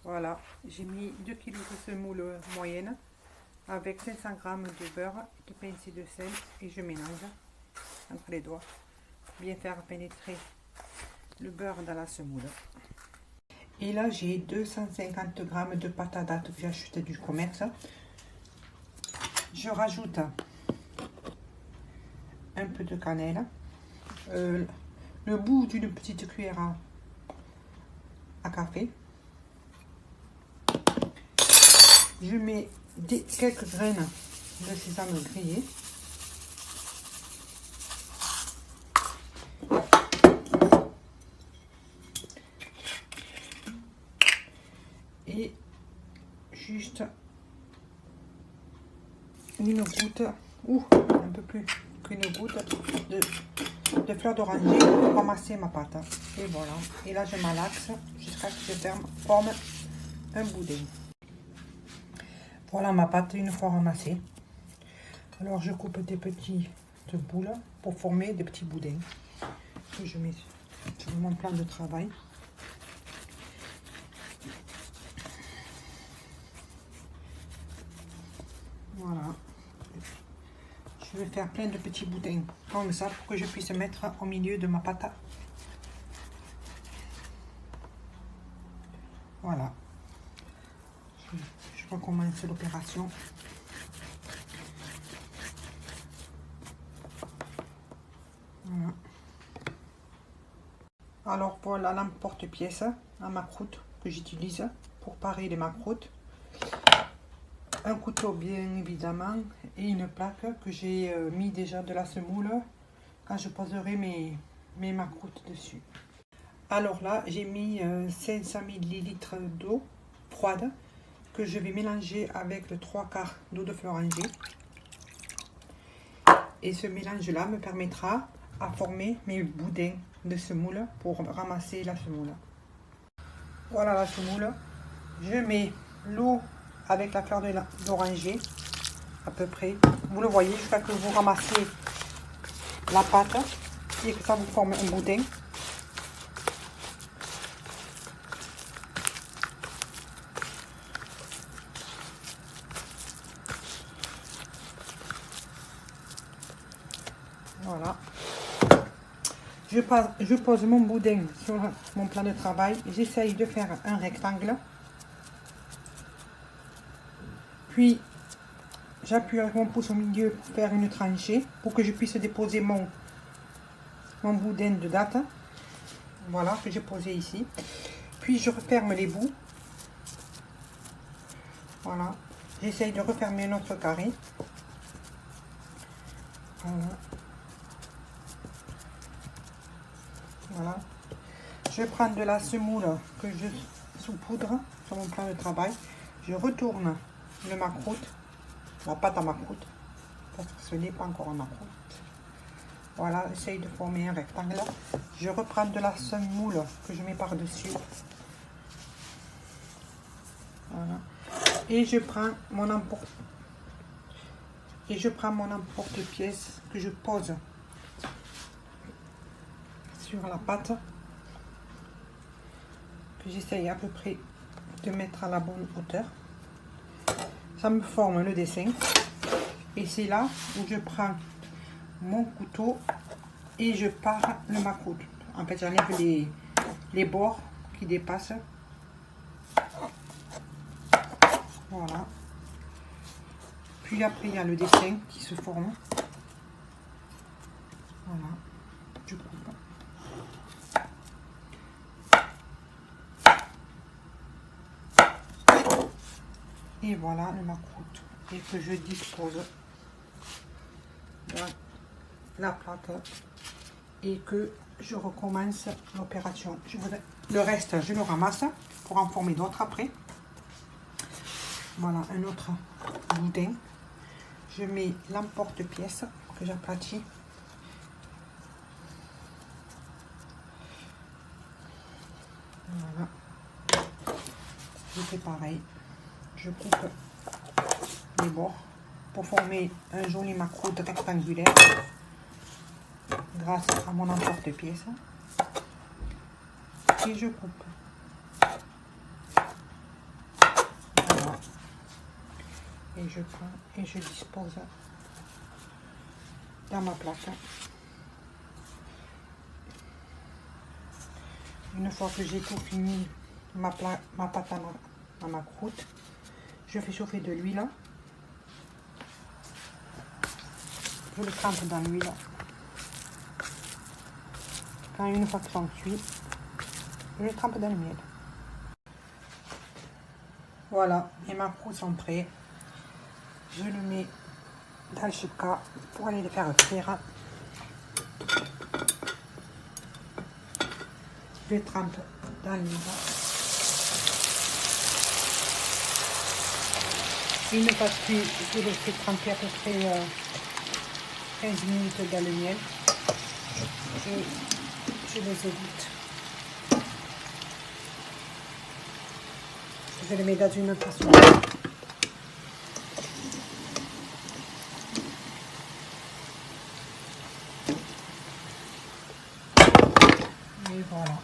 Voilà, j'ai mis 2 kg de semoule moyenne avec 500 g de beurre, de pincée de sel et je mélange entre les doigts. Bien faire pénétrer le beurre dans la semoule. Et là, j'ai 250 g de pâte à date que j'ai acheté du commerce. Je rajoute un peu de cannelle, le bout d'une petite cuillère à café. Je mets quelques graines de sésame grillées. Et juste une goutte, ou un peu plus qu'une goutte de fleur d'oranger pour ramasser ma pâte. Et voilà. Et là, je malaxe jusqu'à ce que je forme un boudin. Voilà ma pâte une fois ramassée. Alors, je coupe des petites boules pour former des petits boudins que je mets sur mon plan de travail. Voilà. Je vais faire plein de petits boudins comme ça pour que je puisse mettre au milieu de ma pâte. Voilà. Je recommence l'opération. Voilà. Alors voilà l'emporte-pièce à macroute que j'utilise pour parer les macroutes. Un couteau bien évidemment et une plaque que j'ai mis déjà de la semoule quand je poserai mes macroutes dessus. Alors là j'ai mis 500 ml d'eau froide que je vais mélanger avec le 3/4 d'eau de Floranger. Et ce mélange là me permettra à former mes boudins de semoule pour ramasser la semoule. Voilà la semoule. Je mets l'eau avec la fleur d'oranger à peu près. Vous le voyez jusqu'à que vous ramassez la pâte et que ça vous forme un boudin. Voilà. Je pose mon boudin sur mon plan de travail. J'essaye de faire un rectangle. Puis, j'appuie avec mon pouce au milieu pour faire une tranchée pour que je puisse déposer mon boudin de date. Voilà, que j'ai posé ici. Puis, je referme les bouts. Voilà. J'essaye de refermer notre carré. Voilà. Voilà. Je prends de la semoule que je saupoudre sur mon plan de travail. Je retourne le macroute, la pâte à macroute, parce que ce n'est pas encore un macroute. Voilà, j'essaye de former un rectangle. Je reprends de la semoule que je mets par-dessus. Voilà. Et je prends mon emporte-pièce que je pose sur la pâte, que j'essaye à peu près de mettre à la bonne hauteur. Ça me forme le dessin. Et c'est là où je prends mon couteau et je pare le macroute. En fait, j'enlève les bords qui dépassent. Voilà. Puis après, il y a le dessin qui se forme. Voilà. Je coupe. Et voilà le macroute. Et que je dispose dans la plaque. Et que je recommence l'opération. Le reste, je le ramasse pour en former d'autres après. Voilà un autre boudin. Je mets l'emporte-pièce que j'aplatis. Voilà. Je fais pareil. Je coupe les bords pour former un joli macroute rectangulaire grâce à mon emporte-pièce. Et je coupe. et je prends et je dispose dans ma plaque. Une fois que j'ai tout fini ma pâte à ma croûte, je fais chauffer de l'huile. Je le trempe dans l'huile. Quand une fois qu'ils sont cuits, je le trempe dans le miel. Voilà, et ma croûte sont prêts. Je le mets dans le chipka pour aller les faire frire. Je les trempe dans l'huile. Une fois cuit, je les fais tremper à peu près 15 minutes dans le miel. Et je les évite. Je les mets dans une passoire. Et voilà.